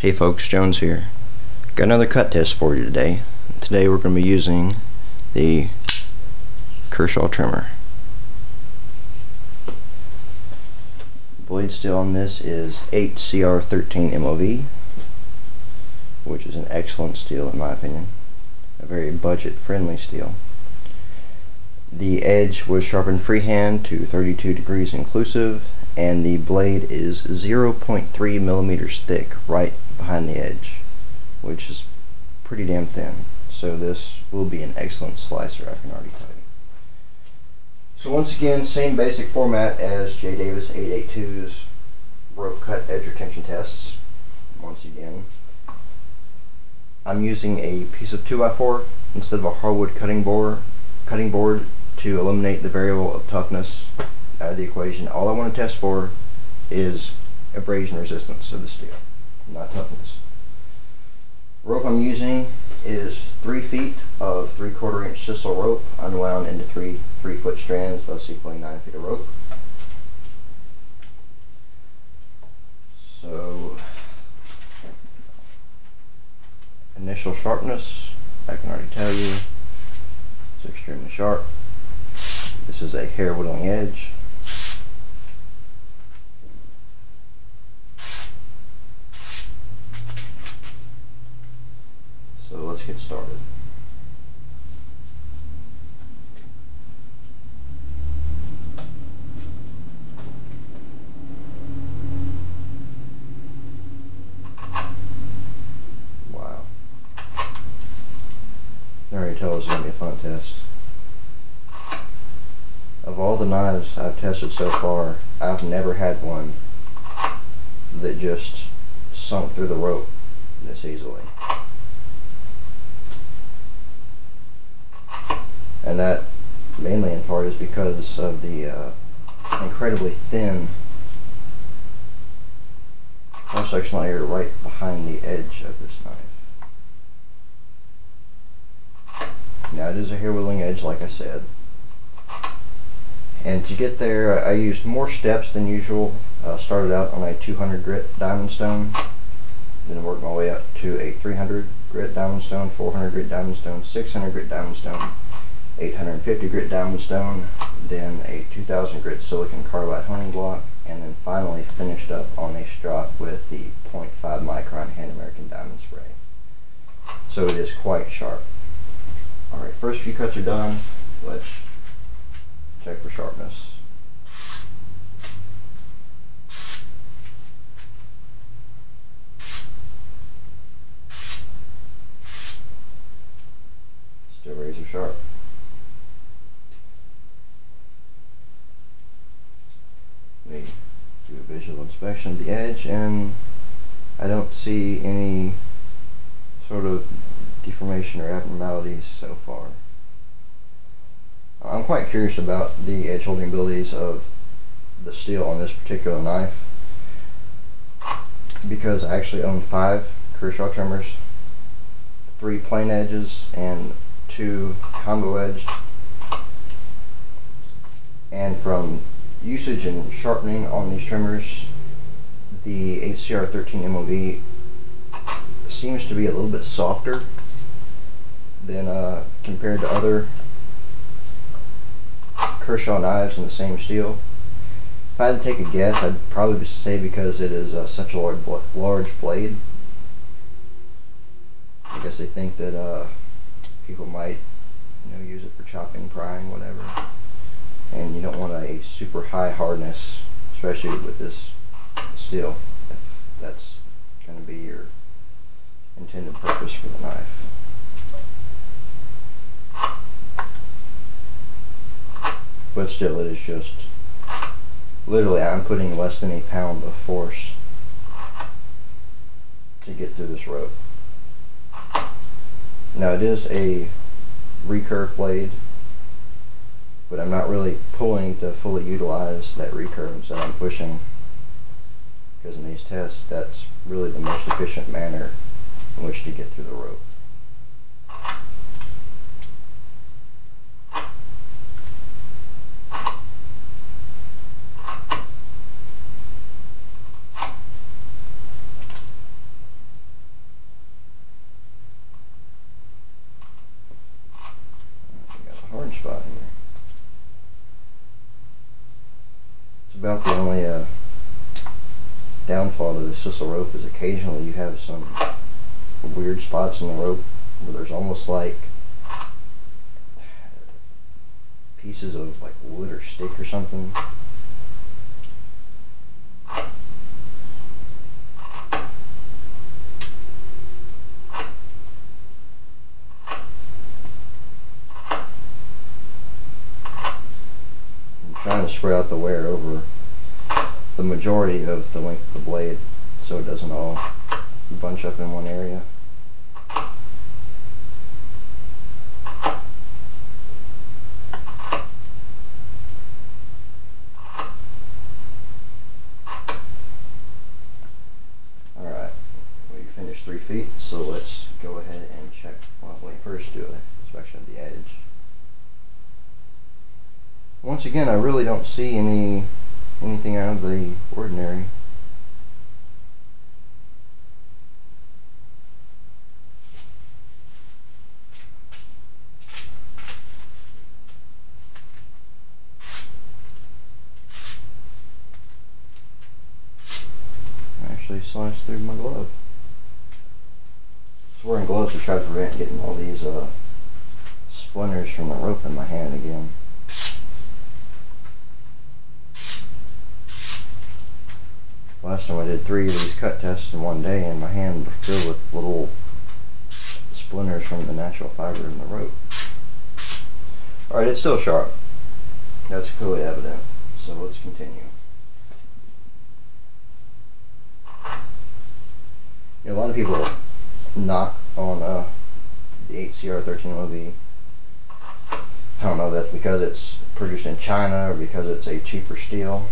Hey folks, Jones here. Got another cut test for you today. Today we're going to be using the Kershaw Tremor. Blade steel on this is 8Cr13MoV, which is an excellent steel in my opinion. A very budget friendly steel. The edge was sharpened freehand to 32 degrees inclusive, and the blade is 0.3 millimeters thick right behind the edge, which is pretty damn thin. So this will be an excellent slicer, I can already tell you. So once again, same basic format as J. Davis 882's rope cut edge retention tests. Once again, I'm using a piece of 2x4 instead of a hardwood cutting board to eliminate the variable of toughness out of the equation. All I want to test for is abrasion resistance of the steel, not toughness. Rope I'm using is 3 feet of 3/4 inch sisal rope unwound into three 3-foot strands, thus equaling 9 feet of rope. So initial sharpness, I can already tell you, it's extremely sharp. This is a hair whittling edge. So let's get started. Wow. I already tell it's going to be a fun test. Of all the knives I've tested so far, I've never had one that just sunk through the rope this easily. And that mainly in part is because of the incredibly thin cross-sectional area right behind the edge of this knife. Now it is a hair whittling edge, like I said. And to get there, I used more steps than usual. Started out on a 200 grit diamond stone, then worked my way up to a 300 grit diamond stone, 400 grit diamond stone, 600 grit diamond stone, 850 grit diamond stone, then a 2000 grit silicon carbide honing block, and then finally finished up on a strop with the 0.5 micron hand American diamond spray. So it is quite sharp. Alright, first few cuts are done. Let's check for sharpness. Still razor sharp. Let me do a visual inspection of the edge, and I don't see any sort of deformation or abnormalities so far. I'm quite curious about the edge holding abilities of the steel on this particular knife, because I actually own 5 Kershaw Tremors, 3 plain edges and 2 combo edged, and from usage and sharpening on these trimmers, the 8Cr13MoV seems to be a little bit softer than compared to other Kershaw knives in the same steel. If I had to take a guess, I'd probably say because it is such a large blade. I guess they think that people might, use it for chopping, prying, whatever. And you don't want a super high hardness, especially with this steel, if that's going to be your intended purpose for the knife. But still, it is just, literally, I'm putting less than a pound of force to get through this rope. Now it is a recurve blade, but I'm not really pulling to fully utilize that recurve. Instead I'm pushing, because in these tests, that's really the most efficient manner in which to get through the rope. about the only downfall to the sisal rope is occasionally you have some weird spots in the rope where there's almost like pieces of like wood or stick or something. I'm trying to spread out the wear over the majority of the length of the blade so it doesn't all bunch up in one area. Alright, we finished 3 feet, so let's go ahead and check. Well, let me first do an inspection of the edge. Once again, I really don't see anything out of the ordinary. Actually sliced through my glove. I was wearing gloves to try to prevent getting all these splinters from the rope in my hand again. Last time I did 3 of these cut tests in one day and my hand was filled with little splinters from the natural fiber in the rope. Alright, it's still sharp. That's clearly evident. So let's continue. You know, a lot of people knock on the 8Cr13MoV. I don't know if that's because it's produced in China or because it's a cheaper steel.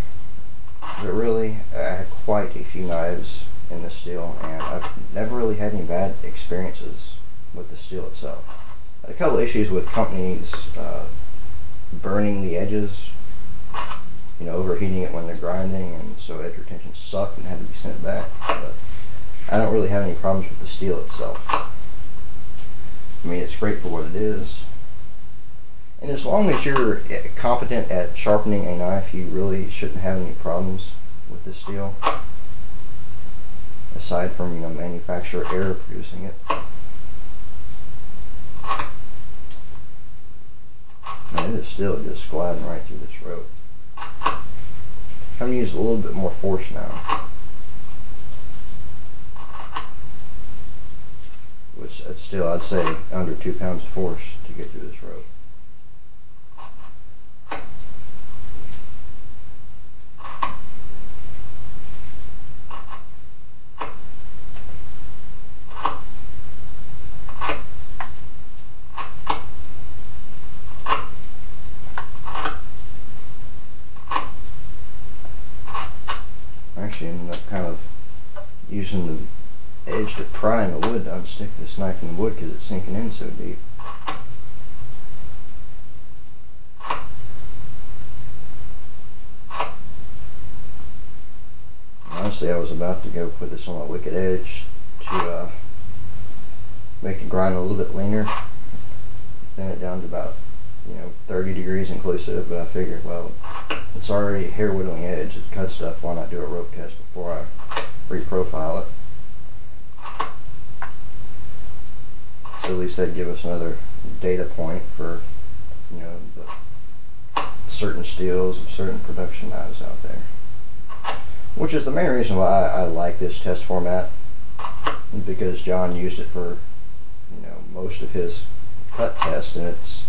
But really, I had quite a few knives in this steel, and I've never really had any bad experiences with the steel itself. I had a couple issues with companies burning the edges, you know, overheating it when they're grinding, and so edge retention sucked and had to be sent back. But I don't really have any problems with the steel itself. I mean, it's great for what it is. And as long as you're competent at sharpening a knife, you really shouldn't have any problems with this steel. Aside from, you know, manufacturer error producing it. Man, it is still just gliding right through this rope. I'm going to use a little bit more force now. Which, it's still, I'd say, under 2 pounds of force to get through this rope. Ended up kind of using the edge to pry in the wood to unstick this knife in the wood because it's sinking in so deep. Honestly, I was about to go put this on my wicked edge to make the grind a little bit leaner, thin it down to about, you know, 30 degrees inclusive, but I figured, well, it's already a hair whittling edge, it cuts stuff, why not do a rope test before I reprofile it? So at least that'd give us another data point for, you know, the certain steels of certain production knives out there. Which is the main reason why I like this test format, because John used it for, you know, most of his cut tests, and it's,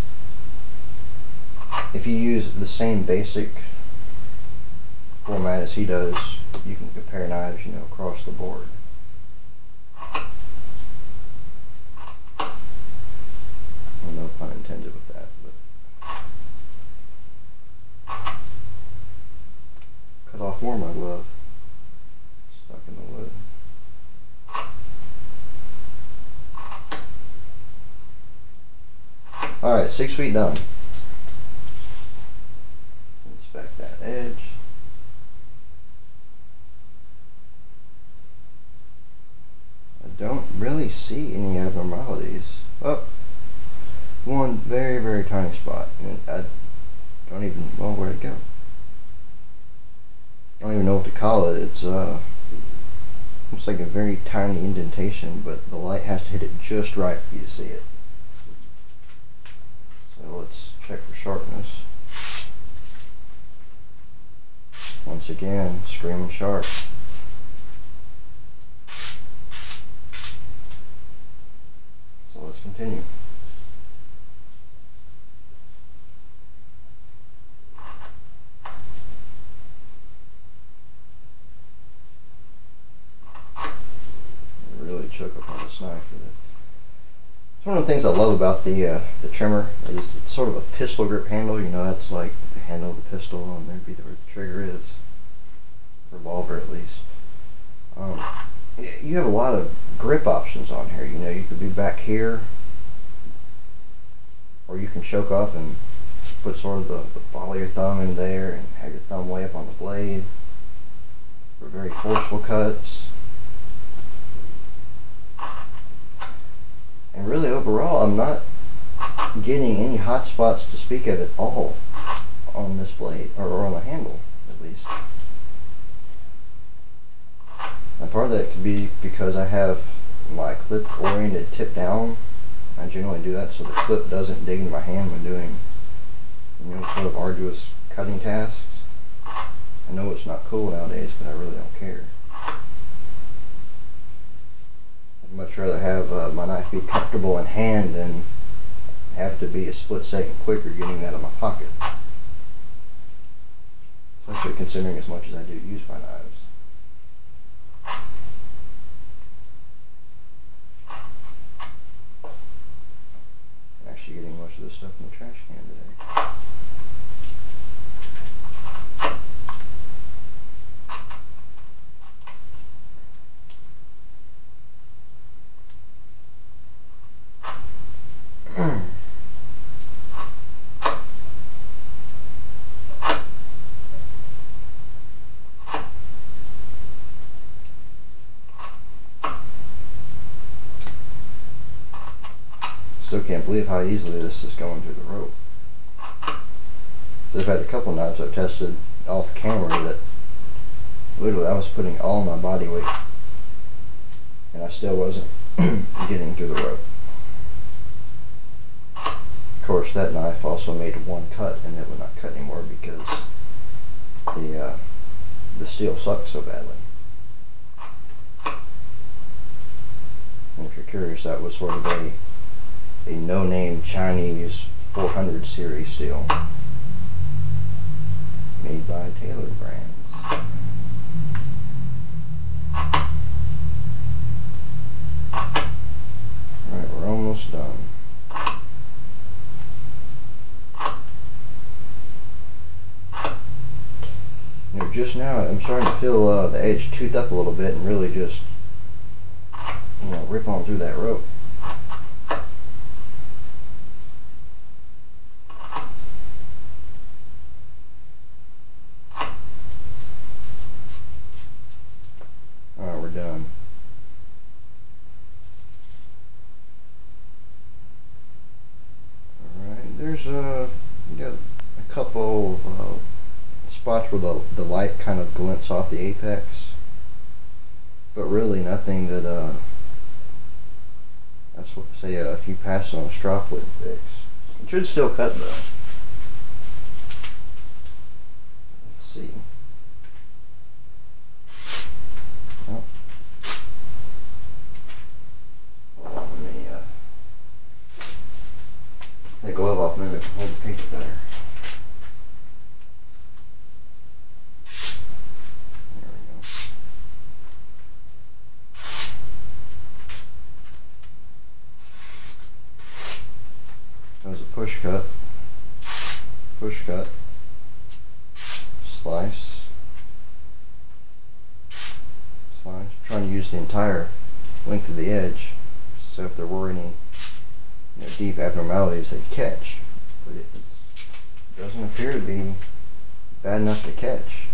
if you use the same basic format as he does, you can compare knives, you know, across the board. Well, no pun intended with that, but cut off more of my glove. Stuck in the wood. Alright, 6 feet done. Inspect that edge. I don't really see any abnormalities. Oh, one very, very tiny spot, and I don't even, well, where'd it go? don't even know what to call it. It's looks like a very tiny indentation, but the light has to hit it just right for you to see it. So let's check for sharpness. Once again, screaming sharp. So let's continue. Really choke up on this knife with it. It's one of the things I love about the Tremor is it's sort of a pistol grip handle. You know, that's like the handle of the pistol, and there'd be where the trigger is. Revolver, at least. You have a lot of grip options on here. You know, you could be back here, or you can choke off and put sort of the ball of your thumb in there and have your thumb way up on the blade for very forceful cuts. And really, overall, I'm not getting any hot spots to speak of at all on this blade, or on the handle, at least. And part of that could be because I have my clip-oriented tip down. I generally do that so the clip doesn't dig into my hand when doing, you know, sort of arduous cutting tasks. I know it's not cool nowadays, but I really don't care. I'd much rather have my knife be comfortable in hand than have to be a split second quicker getting that in my pocket. Especially considering as much as I do use my knives. I'm actually getting most of this stuff in the trash can today. Still can't believe how easily this is going through the rope. So I've had a couple knives I've tested off camera that literally I was putting all my body weight and I still wasn't getting through the rope. Of course, that knife also made one cut and it would not cut anymore because the steel sucked so badly. And if you're curious, that was sort of a no-name Chinese 400 series steel made by Taylor Brands. Alright, we're almost done. You know, just now I'm starting to feel the edge toothed up a little bit and really just, you know, rip on through that rope. Alright, we're done. Alright, there's you got a couple of spots where the light kind of glints off the apex, but really nothing that that's what say a few passes on a strop wouldn't fix. It should still cut though. Let's see. Well, let me take a glove off, maybe I can hold the paper better. There we go. That was a push cut, slice, slice. I'm trying to use the entire length of the edge, so if there were any, you know, deep abnormalities, they'd catch. But it doesn't appear to be bad enough to catch.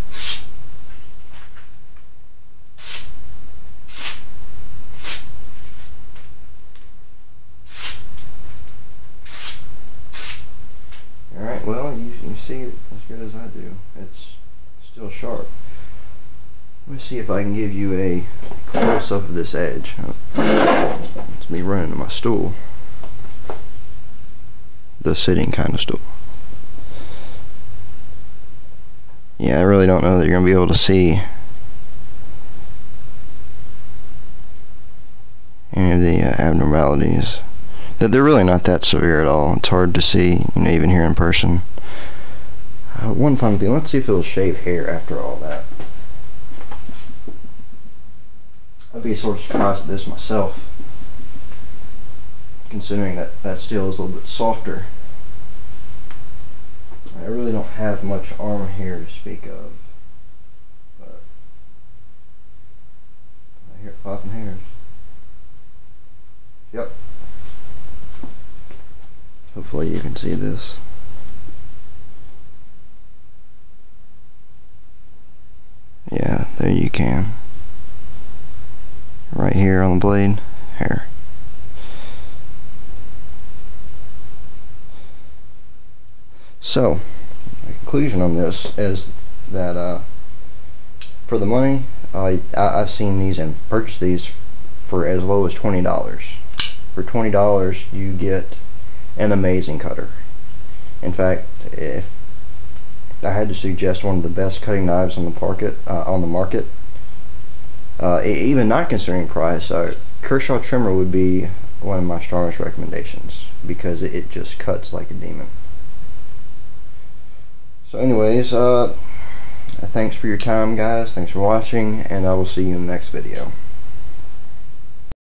Alright, well, you see it as good as I do. It's still sharp. Let me see if I can give you a close-up of this edge. It's me running to my stool. The sitting kind of stool. Yeah, I really don't know that you're going to be able to see any of the abnormalities. They're really not that severe at all. It's hard to see, even here in person. One fun thing, let's see if it'll shave hair after all that. I'd be sort of surprised at this myself, considering that steel is a little bit softer. I really don't have much arm hair to speak of, but I hear popping hairs. Yep. Hopefully you can see this. Yeah, there you can. Right here on the blade, hair. So, my conclusion on this is that for the money, I've seen these and purchased these for as low as $20. For $20, you get an amazing cutter. In fact, if I had to suggest one of the best cutting knives on the market, even not considering price, Kershaw Tremor would be one of my strongest recommendations because it just cuts like a demon. So anyways, thanks for your time, guys. Thanks for watching, and I will see you in the next video.